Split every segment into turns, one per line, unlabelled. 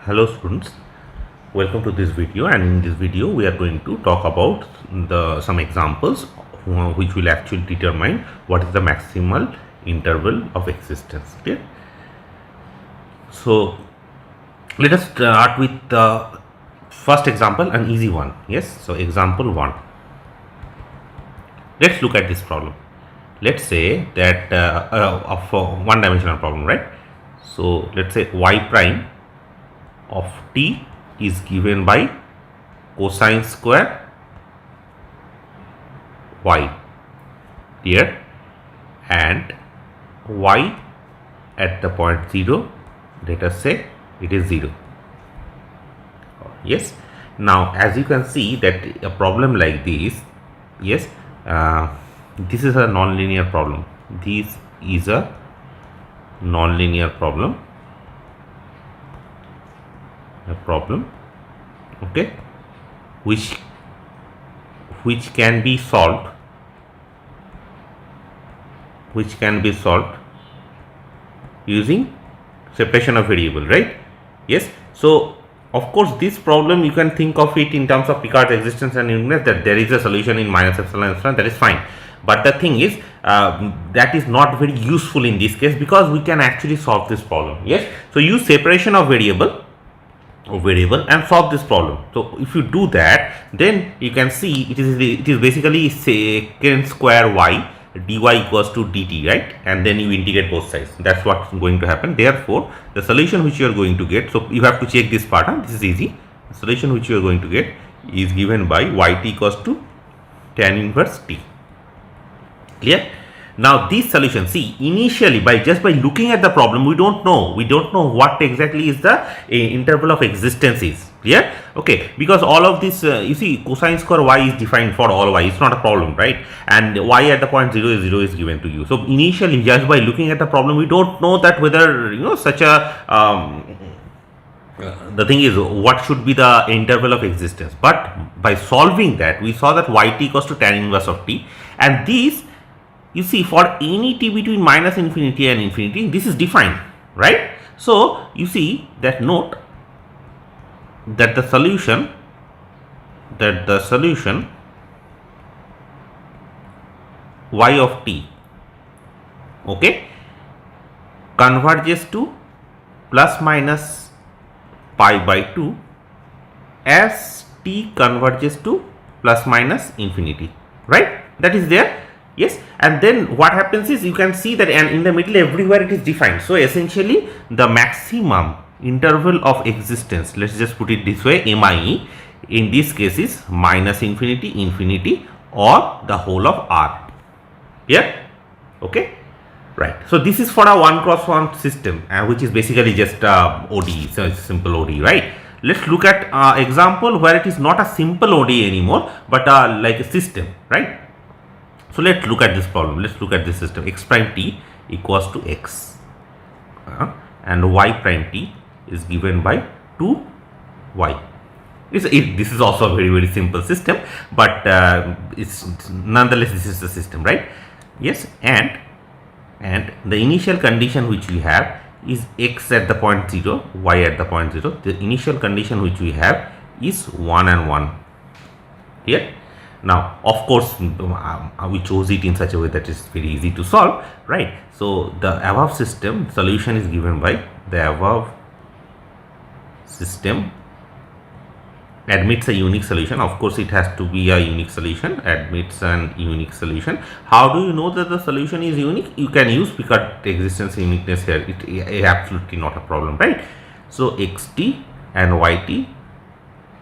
Hello students, welcome to this video, and in this video we are going to talk about some examples which will actually determine what is the maximal interval of existence. Okay, so let us start with the first example, an easy one. Yes, so example 1. Let's look at this problem. Let's say that of one dimensional problem, right? So let's say y prime of t is given by cosine square y here, and y at the point 0, let us say it is 0. Yes, now as you can see that a problem like this, yes, this is a non-linear problem. This is a non-linear problem. Okay, which can be solved, using separation of variable, right? Yes, so of course this problem you can think of it in terms of Picard's existence and uniqueness, that there is a solution in minus epsilon epsilon, that is fine. But the thing is that is not very useful in this case, because we can actually solve this problem. Yes, so use separation of variable and solve this problem. So if you do that, then you can see it is basically secant square y dy equals to dt, right? And then you integrate both sides. That's what's going to happen. Therefore the solution which you are going to get, so you have to check this part, this is easy. The solution which you are going to get is given by yt equals to tan inverse t. Clear? Now this solution, see, initially just by looking at the problem, we don't know what exactly is the interval of existence is. Clear? Okay, because all of this, you see, cosine square y is defined for all y, it's not a problem, right? And y at the point 0 is given to you. So initially, just by looking at the problem, we don't know that whether, you know, such a the thing is what should be the interval of existence. But by solving that, we saw that yt equals to tan inverse of t, and this, you see, for any t between minus infinity and infinity, this is defined, right? So you see that, note that the solution y of t, okay, converges to plus minus pi by 2 as t converges to plus minus infinity, right? That is there. Yes, and then what happens is, you can see that, and in the middle everywhere it is defined. So essentially the maximum interval of existence, let's just put it this way, MIE, in this case is minus infinity, or the whole of R. Yeah, okay, right. So this is for a 1x1 system, which is basically just ODE, so it's simple ODE, right? Let's look at example where it is not a simple ODE anymore, but like a system, right? So let's look at this problem. Let's look at this system. X prime t equals to x, and y prime t is given by 2y. This is also a very simple system, but it's nonetheless, this is the system, right? Yes, and the initial condition which we have is x at the point 0, y at the point 0. The initial condition which we have is 1 and 1. Here. Now, of course, we chose it in such a way that is very easy to solve, right? So the above system solution is given by the above system admits a unique solution. Of course, it has to be a unique solution, admits an unique solution. How do you know that the solution is unique? You can use Picard existence uniqueness here. It is absolutely not a problem, right? So xt and yt.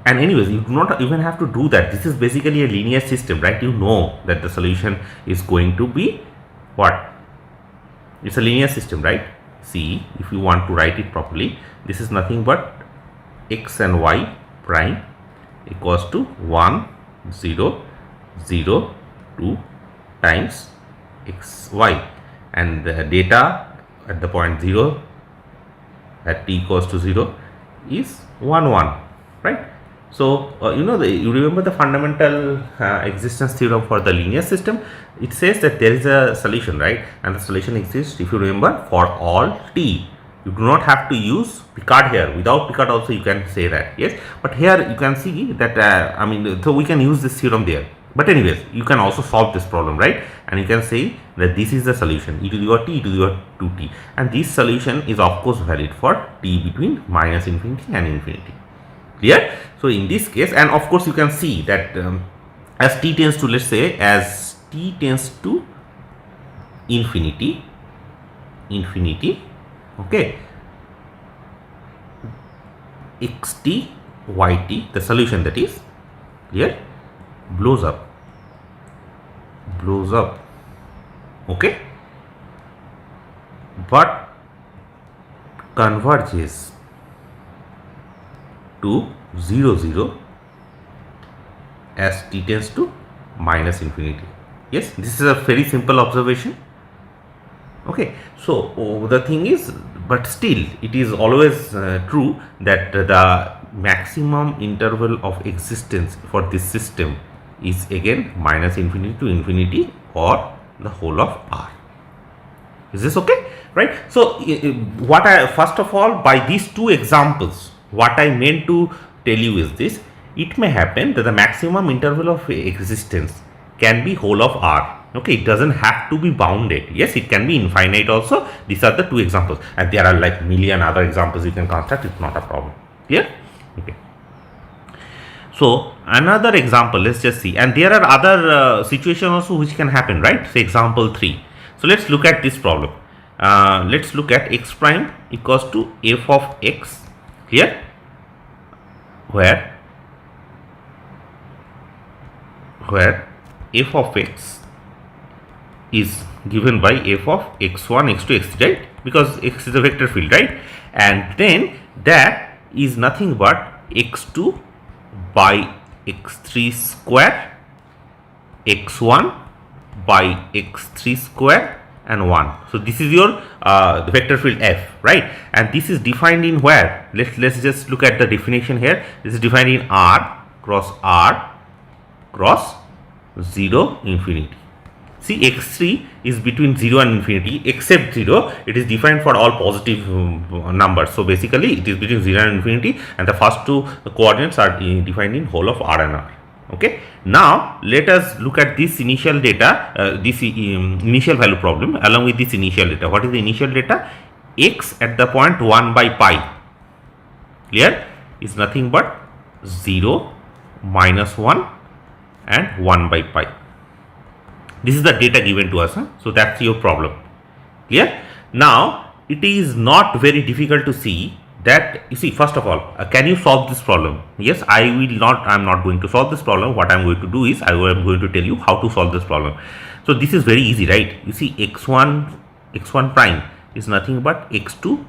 And anyways, you do not even have to do that. This is basically a linear system, right? You know that the solution is going to be what? It's a linear system, right? See, if you want to write it properly, this is nothing but x and y prime equals to 1, 0, 0, 2 times x, y. And the data at the point 0 at t equals to 0 is 1, 1, right? So you remember the fundamental existence theorem for the linear system. It says that there is a solution, right? And the solution exists, if you remember, for all t You do not have to use Picard here. Without Picard also you can say that, yes. But here you can see that so we can use this theorem there. But anyways, you can also solve this problem, right? And you can say that this is the solution, e to the power t, e to the power 2t, and this solution is of course valid for t between minus infinity and infinity. Clear? So in this case, and of course you can see that as t tends to, let's say, as t tends to infinity, okay, xt yt, the solution, that is, clear, blows up, okay, but converges to 0 0 as t tends to minus infinity. Yes, this is a very simple observation. Okay, so the thing is, but still it is always true that the maximum interval of existence for this system is again minus infinity to infinity or the whole of R. Is this okay? Right? So what I, first of all, by these two examples, what I meant to tell you is this: it may happen that the maximum interval of existence can be whole of R. Okay, it doesn't have to be bounded. Yes, it can be infinite also. These are the two examples, and there are like million other examples you can construct. It's not a problem. Clear? Okay. So another example, let's just see, and there are other situations also which can happen, right? Say example 3. So let's look at this problem. Let's look at x prime equals to f of x here, where f of x is given by f of x1, x2, x3, right? Because x is a vector field, right? And then that is nothing but x2 by x3 square, x1 by x3 square, and 1. So this is your the vector field f, right? And this is defined in where? Let's just look at the definition here. This is defined in R cross 0 infinity. See, x3 is between 0 and infinity, except 0. It is defined for all positive numbers. So basically it is between 0 and infinity, and the first two coordinates are defined in whole of R and R. Okay. Now let us look at this initial data, this initial value problem along with this initial data. What is the initial data? X at the point 1 by pi, clear, is nothing but 0, -1 and 1 by pi. This is the data given to us. So that's your problem. Clear? Now it is not very difficult to see that, you see, first of all, can you solve this problem? Yes, I am not going to solve this problem. What I am going to do is I am going to tell you how to solve this problem. So this is very easy, right? You see, x1 prime is nothing but x2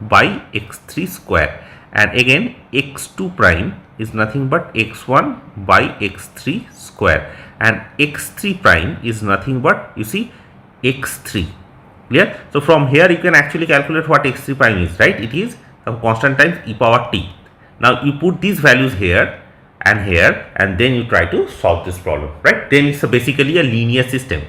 by x3 square, and again x2 prime is nothing but x1 by x3 square, and x3 prime is nothing but, you see, x3. Clear? So from here you can actually calculate what x3 prime is, right? It is some constant times e power t. Now you put these values here, and then you try to solve this problem, right? Then it's basically a linear system.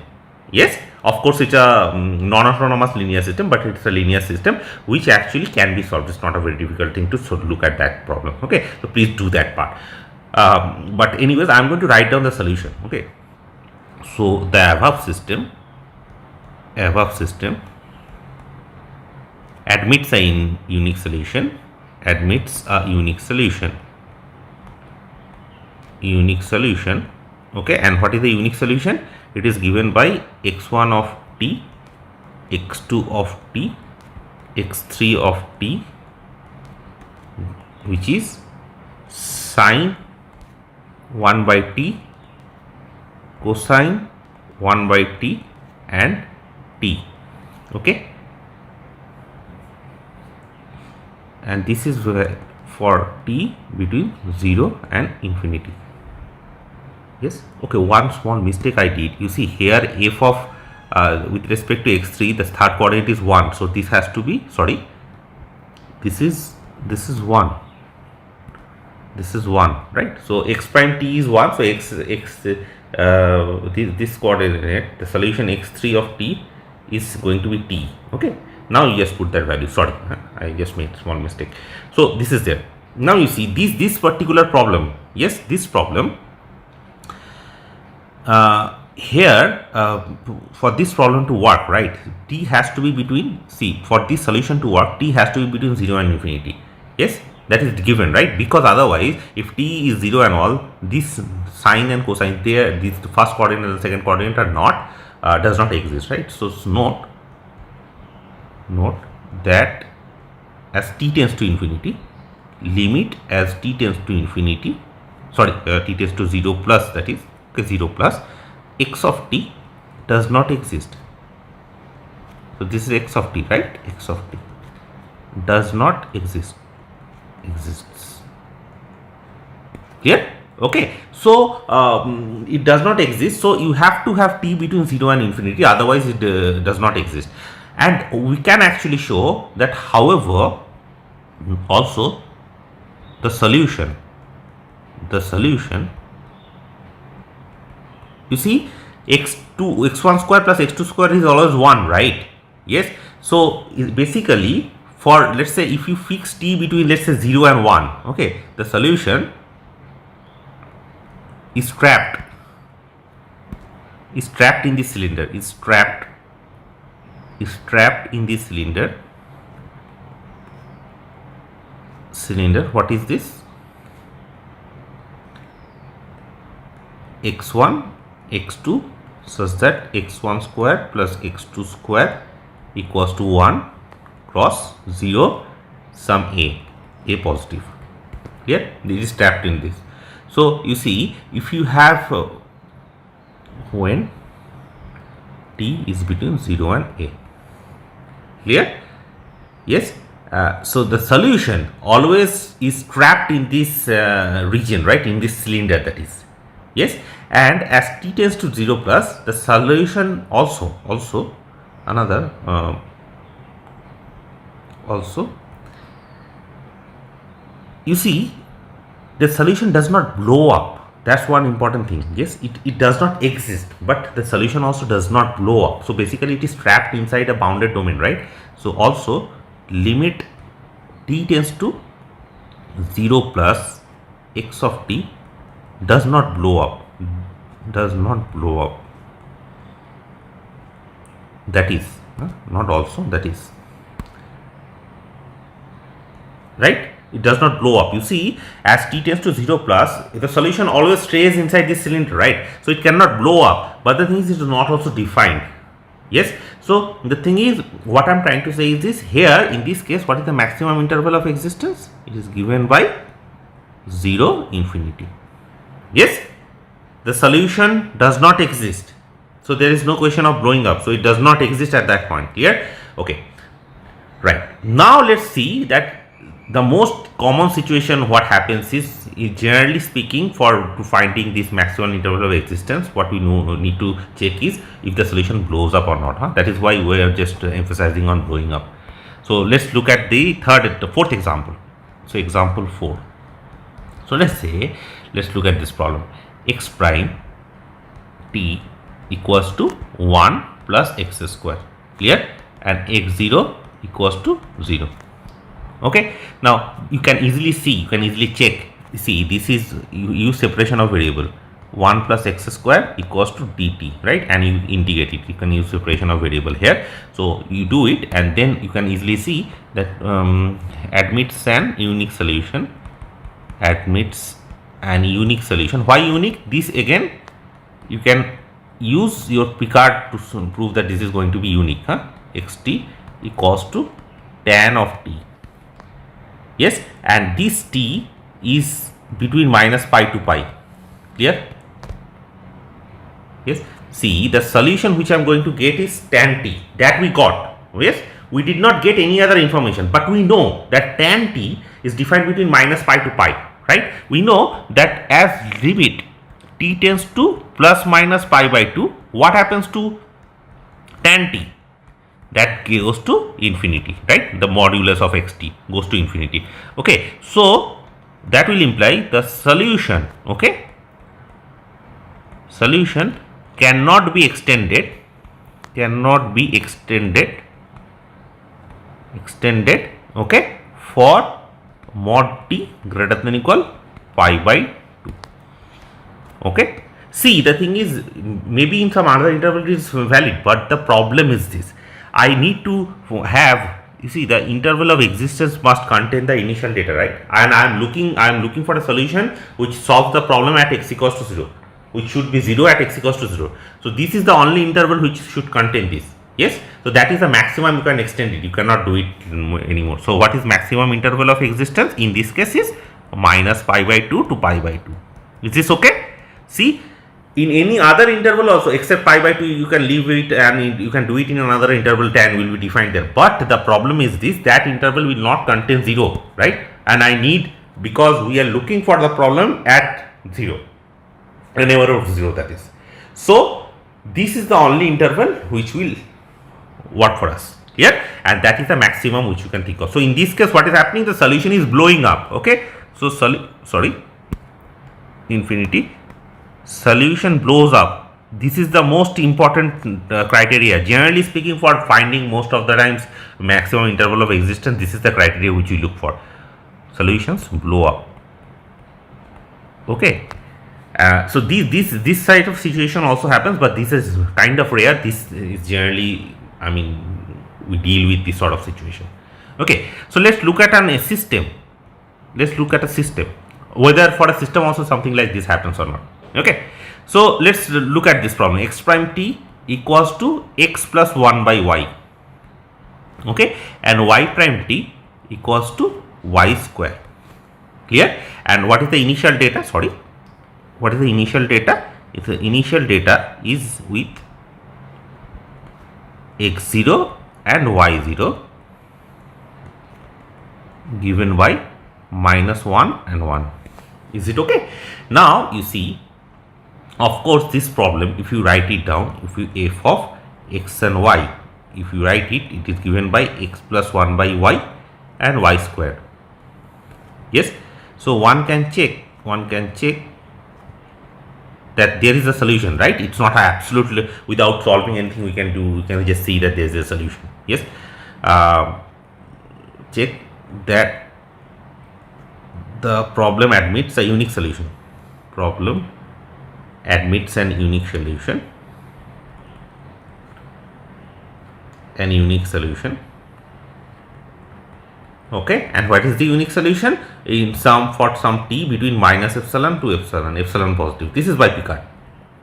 Yes, of course it's a non-autonomous linear system, but it's a linear system which actually can be solved. It's not a very difficult thing to look at that problem. Okay, so please do that part. But anyways, I'm going to write down the solution. Okay, so the above system admits a unique solution, okay, and what is the unique solution? It is given by x1 of t, x2 of t, x3 of t, which is sine 1 by t, cosine 1 by t, and t. Okay, and this is for t between 0 and infinity. Yes, okay, one small mistake I did. You see here f of with respect to x3, the third coordinate is 1, so this has to be, sorry, this is 1, right? So x prime t is 1, so this coordinate, the solution x3 of t is going to be t. Okay, Now you just put that value. Sorry, I just made small mistake. So this is there. Now you see this particular problem. Yes, this problem. Here for this problem to work, right, t has to be between, see, for this solution to work, t has to be between 0 and infinity. Yes, that is given, right? Because otherwise, if t is 0 and all, this sine and cosine there, this the first coordinate and the second coordinate are not does not exist, right? So note that as t tends to infinity, limit as t tends to infinity, sorry, t tends to 0 plus, that is 0 plus, x of t does not exist. So this is x of t, right? X of t does not exists. Clear? Okay. So it does not exist. So you have to have t between 0 and infinity, otherwise it does not exist. And we can actually show that, however, also the solution, you see, x1 square plus x2 square is always 1, right? Yes. So basically, for, let's say, if you fix t between, let's say, 0 and 1, okay, the solution is trapped in this cylinder, is trapped in this cylinder. What is this? x1 x2 such that x1 square plus x2 square equals to 1 cross 0 sum a positive. Clear? It is trapped in this. So you see, if you have when t is between 0 and a. Clear? Yes. So the solution always is trapped in this region, right, in this cylinder, that is. Yes. And as t tends to 0 plus, the solution also another also, you see, the solution does not blow up. That's one important thing. Yes, it does not exist, but the solution also does not blow up. So basically it is trapped inside a bounded domain, right? So also limit t tends to 0 plus x of t does not blow up, that is not also, that is, right, it does not blow up. You see, as t tends to 0 plus, the solution always stays inside this cylinder, right? So it cannot blow up, but the thing is, it is not also defined. Yes. So the thing is, what I'm trying to say is this: here in this case, what is the maximum interval of existence? It is given by 0 infinity. Yes, the solution does not exist, so there is no question of blowing up, so it does not exist at that point. Clear? Okay, right. Now let's see that the most common situation what happens is generally speaking, for finding this maximum interval of existence, what we need to check is if the solution blows up or not. That is why we are just emphasizing on blowing up. So let's look at the fourth example. So example 4. So let's look at this problem. X prime t equals to 1 plus x square. Clear? And x0 equals to 0. Okay. Now you can easily see, you can easily check. See, this is, you use separation of variable. 1 plus x square equals to dt, right? And you integrate it. You can use separation of variable here. So you do it, and then you can easily see that admits an unique solution. Why unique? This again, you can use your Picard to prove that this is going to be unique. Xt equals to tan of t. Yes, and this t is between minus pi to pi. Clear? Yes. See, the solution which I am going to get is tan t, that we got. Yes, we did not get any other information, but we know that tan t is defined between minus pi to pi, right? We know that as limit t tends to plus minus pi by 2, what happens to tan t? That goes to infinity, right? The modulus of xt goes to infinity. Okay, so that will imply the solution, okay, solution cannot be extended extended, okay, for mod t greater than equal pi by 2. Okay. See, the thing is, maybe in some other interval it is valid, but the problem is this. I need to have, you see, the interval of existence must contain the initial data, right? And I am looking for a solution which solves the problem at x equals to 0, which should be 0 at x equals to 0. So this is the only interval which should contain this. Yes. So that is the maximum you can extend it. You cannot do it anymore. So what is maximum interval of existence? In this case is minus pi by 2 to pi by 2. Is this okay? See, in any other interval also except pi by 2 you can leave it and you can do it in another interval, tan will be defined there. But the problem is this, that interval will not contain 0, right? And I need, because we are looking for the problem at 0, a neighborhood of 0, that is. So this is the only interval which will work for us here, and that is the maximum which you can think of. So in this case what is happening, the solution is blowing up. Okay, so infinity, solution blows up. This is the most important criteria, generally speaking, for finding most of the times maximum interval of existence. This is the criteria which we look for. Solutions blow up. Okay. So this side of situation also happens, but this is kind of rare. This is generally, I mean, we deal with this sort of situation. Okay, so let's look at a system. Let's look at a system, whether for a system also something like this happens or not. Okay, so let's look at this problem. X prime t equals to x plus 1 by y. Okay, and y prime t equals to y square. Clear? And what is the initial data? Sorry, what is the initial data? If the initial data is with x0 and y0 given by minus 1 and 1. Is it okay? Now you see, of course, this problem, if you write it down, if you f of x and y, if you write it, it is given by x plus 1 by y and y squared. Yes, so one can check that there is a solution, right? It's not absolutely, without solving anything we can do, we can just see that there is a solution. Yes, check that the problem admits a unique solution. Problem admits an unique solution. An unique solution. Okay, and what is the unique solution? In some, for some t between minus epsilon to epsilon positive. This is by Picard.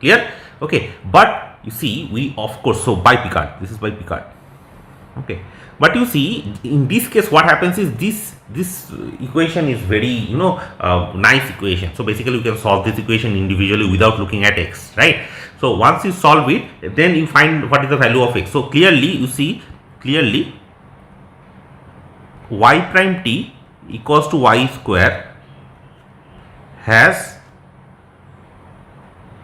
Clear? Okay, but you see, we of course, so by Picard, this is by Picard. Okay, but you see, in this case what happens is this equation is very, nice equation. So basically you can solve this equation individually without looking at x, right? So once you solve it, then you find what is the value of x. So clearly you see, y prime t equals to y square has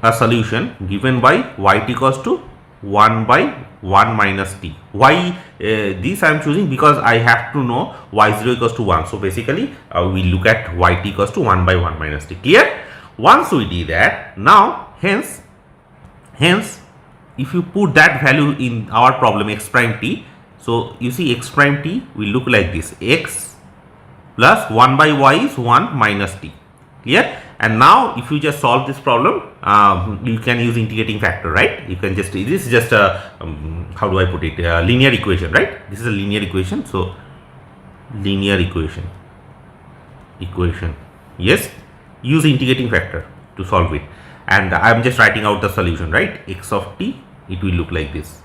a solution given by yt equals to 1 by 1 minus t. Why this I am choosing? Because I have to know y0 equals to 1. So basically we look at yt equals to 1 by 1 minus t. Clear? Once we do that, now hence if you put that value in our problem x prime t, so you see x prime t will look like this: x plus 1 by y is 1 minus t. Clear? And now if you just solve this problem, you can use integrating factor, right? You can just, this is just a how do I put it, a linear equation, right? This is a linear equation. So linear equation, yes, use integrating factor to solve it, and I am just writing out the solution, right? X of t, it will look like this: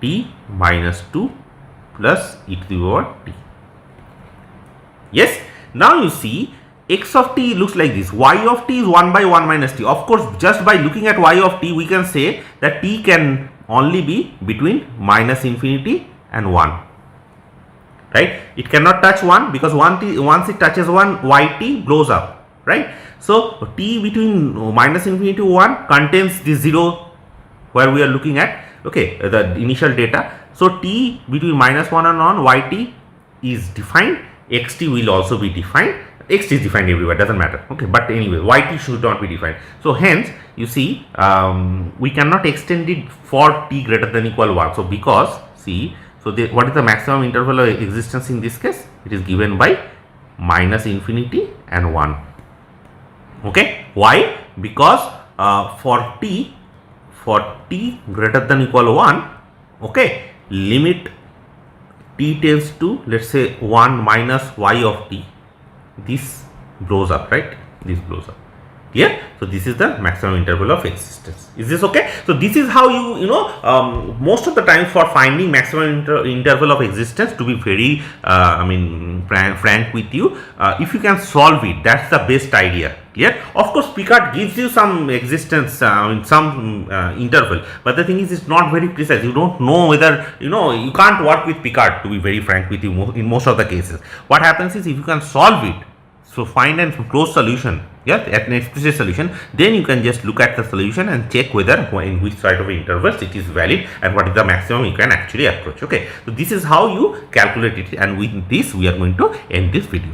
t minus 2 plus e to the power t. Yes, now you see, x of t looks like this: y of t is 1 by 1 minus t. Of course, just by looking at y of t, we can say that t can only be between minus infinity and 1, right? It cannot touch 1, because once it touches 1, yt blows up, right? So t between minus infinity to 1 contains this 0 where we are looking at, okay, the initial data. So t between minus 1 and 1, yt is defined, xt will also be defined. X is defined everywhere, doesn't matter. Okay, but anyway, yt should not be defined. So hence you see, we cannot extend it for t greater than equal 1. So because see, So what is the maximum interval of existence in this case? It is given by minus infinity and 1. Okay, why? Because for t greater than equal 1, okay, limit t tends to, let's say, 1 minus y of t, this blows up, right? This blows up. Yeah, so this is the maximum interval of existence. Is this okay? So this is how most of the time for finding maximum interval of existence, to be very frank with you, if you can solve it, that's the best idea. Yeah, of course Picard gives you some existence in some interval, but the thing is, it's not very precise. You don't know whether, you can't work with Picard, to be very frank with you, in most of the cases. What happens is, if you can solve it, so find a closed solution, yeah, at an explicit solution, then you can just look at the solution and check whether in which side of intervals it is valid and what is the maximum you can actually approach. Okay, so this is how you calculate it, and with this we are going to end this video.